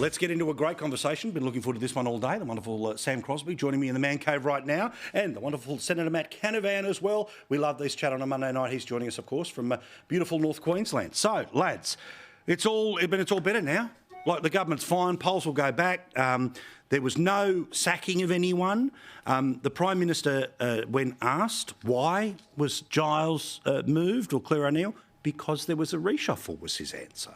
Let's get into a great conversation. Been looking forward to this one all day. The wonderful Sam Crosby joining me in the Man Cave right now, and the wonderful Senator Matt Canavan as well. We love this chat on a Monday night. He's joining us, of course, from beautiful North Queensland. So, lads, it's all better now. Like, the government's fine. Polls will go back. There was no sacking of anyone. The Prime Minister, when asked why was Giles moved, or Claire O'Neill, because there was a reshuffle, was his answer.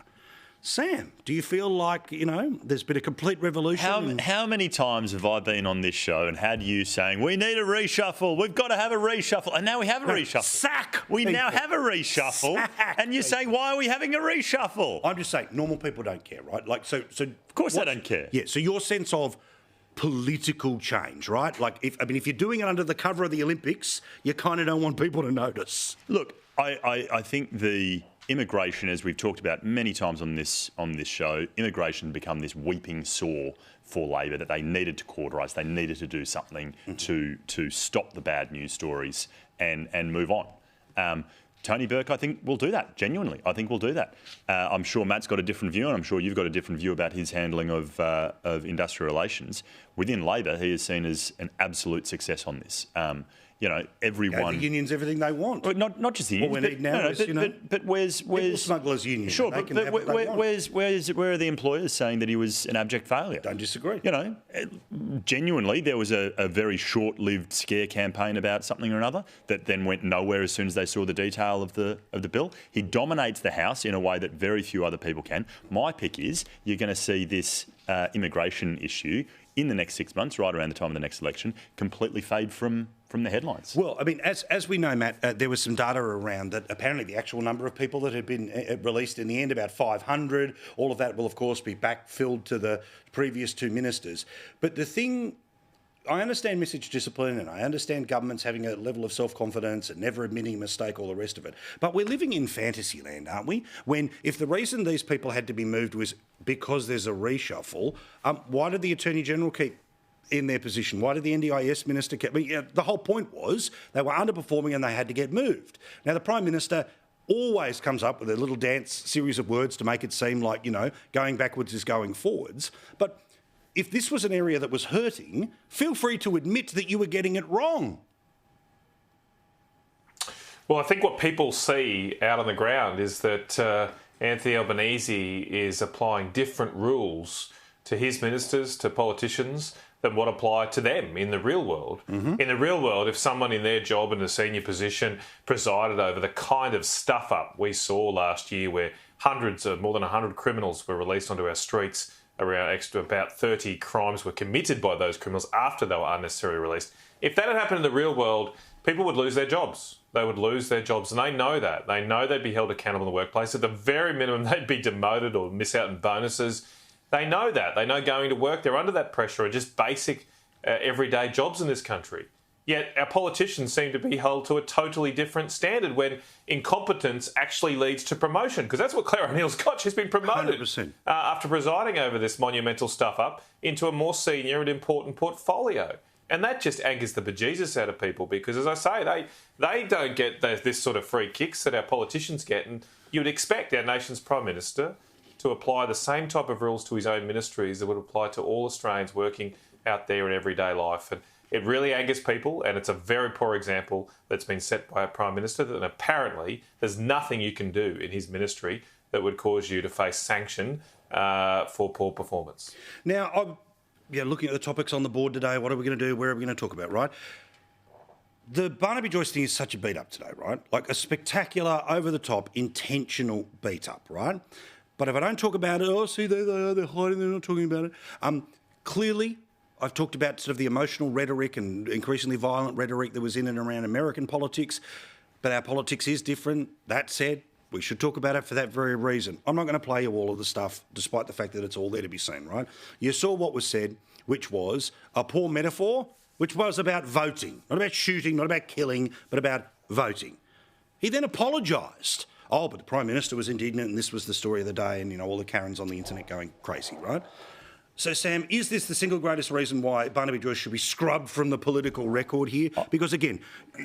Sam, do you feel like, there's been a complete revolution? How many times have I been on this show and had you saying, we need a reshuffle, we've got to have a reshuffle, and now we have a reshuffle. Sack! We now have a reshuffle, and you're saying, why are we having a reshuffle? I'm just saying, normal people don't care, right? Like, so of course they don't care. Yeah, so your sense of political change, right? Like, if you're doing it under the cover of the Olympics, you kind of don't want people to notice. Look, I think the immigration, as we've talked about many times on this show, immigration become this weeping sore for Labor that they needed to cauterise. They needed to do something to stop the bad news stories and move on. Tony Burke, I think, will do that, genuinely. I think we'll do that. I'm sure Matt's got a different view, and I'm sure you've got a different view about his handling of industrial relations. Within Labor, he is seen as an absolute success on this. Everyone... the unions everything they want. Well, not just the unions. What we need now is, but where's... Smugglers Union. Sure, but where are the employers saying that he was an abject failure? Don't disagree. Genuinely, there was a very short-lived scare campaign about something or another that then went nowhere as soon as they saw the detail of the bill. He dominates the House in a way that very few other people can. My pick is you're going to see this immigration issue in the next 6 months, right around the time of the next election, completely fade from the headlines. Well, I mean, as we know, Matt, there was some data around that apparently the actual number of people that had been released in the end, about 500, all of that will, of course, be backfilled to the previous two ministers. But the thing... I understand message discipline, and I understand governments having a level of self-confidence and never admitting a mistake, all the rest of it. But we're living in fantasy land, aren't we? When, if the reason these people had to be moved was because there's a reshuffle, why did the Attorney-General keep in their position? Why did the NDIS Minister keep... the whole point was they were underperforming and they had to get moved. Now, the Prime Minister always comes up with a little dance series of words to make it seem like, going backwards is going forwards. But if this was an area that was hurting, feel free to admit that you were getting it wrong. Well, I think what people see out on the ground is that Anthony Albanese is applying different rules to his ministers, to politicians, than what apply to them in the real world. Mm-hmm. In the real world, if someone in their job in a senior position presided over the kind of stuff-up we saw last year where more than 100 criminals were released onto our streets, about 30 crimes were committed by those criminals after they were unnecessarily released. If that had happened in the real world, people would lose their jobs. They would lose their jobs, and they know that. They know they'd be held accountable in the workplace. At the very minimum, they'd be demoted or miss out on bonuses. They know that. They know going to work, they're under that pressure of just basic everyday jobs in this country. Yet our politicians seem to be held to a totally different standard when incompetence actually leads to promotion. Because that's what Claire O'Neill's got. She's been promoted 100%. After presiding over this monumental stuff up into a more senior and important portfolio. And that just angers the bejesus out of people because, as I say, they don't get this sort of free kicks that our politicians get. And you would expect our nation's Prime Minister to apply the same type of rules to his own ministries that would apply to all Australians working out there in everyday life. And it really angers people, and it's a very poor example that's been set by a Prime Minister, that apparently there's nothing you can do in his ministry that would cause you to face sanction for poor performance. Now, I'm looking at the topics on the board today. What are we going to do? Where are we going to talk about, right? The Barnaby Joyce thing is such a beat-up today, right? Like a spectacular, over-the-top, intentional beat-up, right? But if I don't talk about it, see, they're hiding, they're not talking about it. Clearly, I've talked about sort of the emotional rhetoric and increasingly violent rhetoric that was in and around American politics, but our politics is different. That said, we should talk about it for that very reason. I'm not going to play you all of the stuff, despite the fact that it's all there to be seen, right? You saw what was said, which was a poor metaphor, which was about voting, not about shooting, not about killing, but about voting. He then apologised. Oh, but the Prime Minister was indignant and this was the story of the day and, all the Karens on the internet going crazy, right? So, Sam, is this the single greatest reason why Barnaby Joyce should be scrubbed from the political record here? Because, again,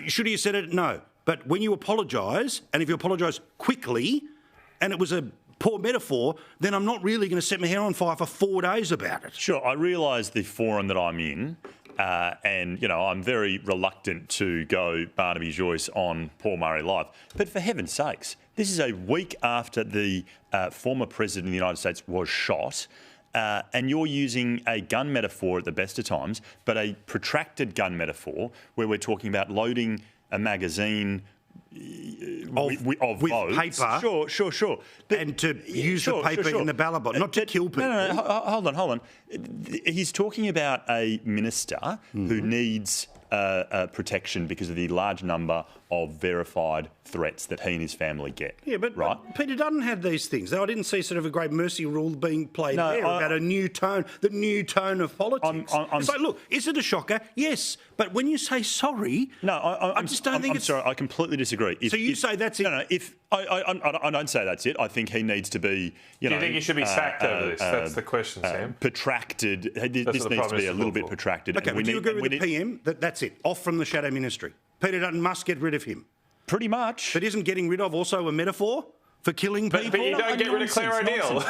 should he have said it? No. But when you apologise, and if you apologise quickly, and it was a poor metaphor, then I'm not really going to set my hair on fire for 4 days about it. Sure, I realise the forum that I'm in, and I'm very reluctant to go Barnaby Joyce on Paul Murray Live. But for heaven's sakes, this is a week after the former president of the United States was shot. And you're using a gun metaphor at the best of times, but a protracted gun metaphor where we're talking about loading a magazine of votes. Paper. Sure. And to use the paper in the ballot box, not to kill people. No, hold on. He's talking about a minister who needs protection because of the large number of verified threats that he and his family get. Yeah, but Peter Dutton had these things. Now, I didn't see sort of a great mercy rule being played there about a new tone, the new tone of politics. It's like, look, is it a shocker? Yes. But when you say sorry, I just don't think it's... I'm sorry, I completely disagrey. So you say that's it? No, I don't say that's it. I think he needs to be, Do you think he should be sacked over this? That's the question, Sam. Protracted. This needs to be a little bit protracted. Okay, but do you agree with the PM that that's it? Off from the shadow ministry. Peter Dutton must get rid of him. Pretty much. But isn't getting rid of also a metaphor for killing people? But you don't get rid of Claire O'Neill.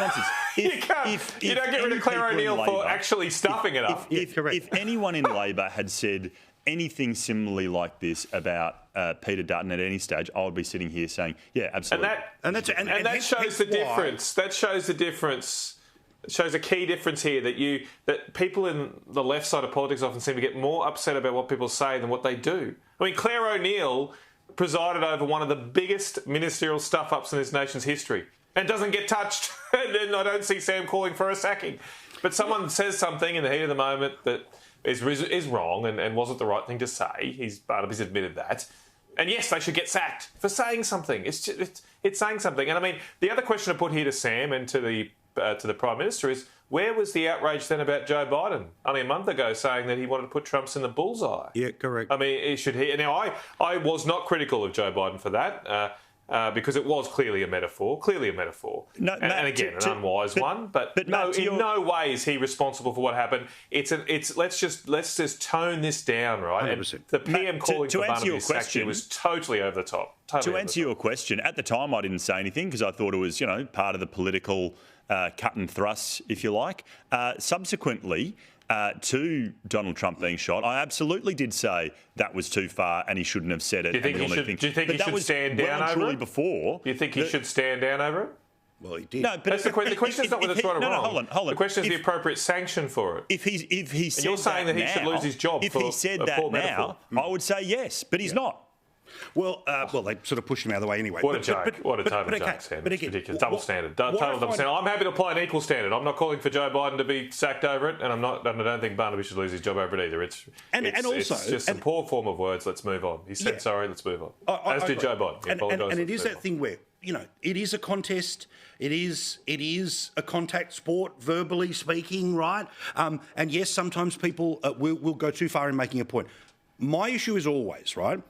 You don't get rid of Claire O'Neill for actually stuffing it up. If anyone in Labor had said anything similarly like this about Peter Dutton at any stage, I would be sitting here saying, yeah, absolutely. And that shows the difference. That shows the difference. It shows a key difference here that people in the left side of politics often seem to get more upset about what people say than what they do. I mean, Claire O'Neill presided over one of the biggest ministerial stuff-ups in this nation's history and doesn't get touched. And I don't see Sam calling for a sacking. But someone says something in the heat of the moment that is wrong and wasn't the right thing to say. Barnaby's admitted that. And yes, they should get sacked for saying something. It's saying something. And I mean, the other question I put here to Sam and to the Prime Minister is, where was the outrage then about Joe Biden only a month ago saying that he wanted to put Trump's in the bullseye? Yeah, correct. I mean, now I was not critical of Joe Biden for that because it was clearly a metaphor. No, and again, an unwise one. But no, in no way is he responsible for what happened. Let's just tone this down, right? 100%. And the PM calling for Barnaby's sack was totally over the top. To answer your question, at the time I didn't say anything because I thought it was, part of the political cut and thrust, if you like. Subsequently, to Donald Trump being shot, I absolutely did say that was too far and he shouldn't have said it. Do you think he should stand down over it? Before. Do you think he should stand down over it? Well, he did. No, but the question is not whether it's right or wrong. Hold on. The question is the appropriate sanction for it. If he said you're saying that he should lose his job. If he said that now, I would say yes, but he's not. Well, they sort of pushed him out of the way anyway. What a joke. What a total joke, Sam. It's ridiculous. Double standard. Total double standard. I'm happy to apply an equal standard. I'm not calling for Joe Biden to be sacked over it, and I don't think Barnaby should lose his job over it either. It's just a poor form of words. Let's move on. He said sorry, let's move on. As did Joe Biden. And it is that thing where, it is a contest. It is a contact sport, verbally speaking, right? And yes, sometimes people will go too far in making a point. My issue is always, right,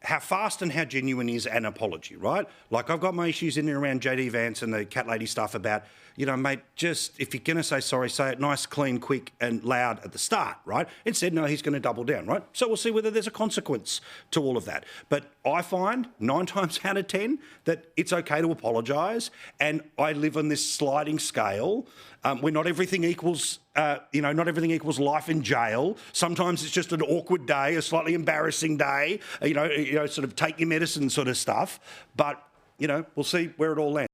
how fast and how genuine is an apology, right? Like, I've got my issues in there around JD Vance and the cat lady stuff about, mate, just if you're going to say sorry, say it nice, clean, quick and loud at the start, right? Instead, no, he's going to double down, right? So we'll see whether there's a consequence to all of that. But I find 9 times out of 10 that it's okay to apologise, and I live on this sliding scale where not everything equals not everything equals life in jail. Sometimes it's just an awkward day, a slightly embarrassing day, sort of take your medicine sort of stuff. But, we'll see where it all lands.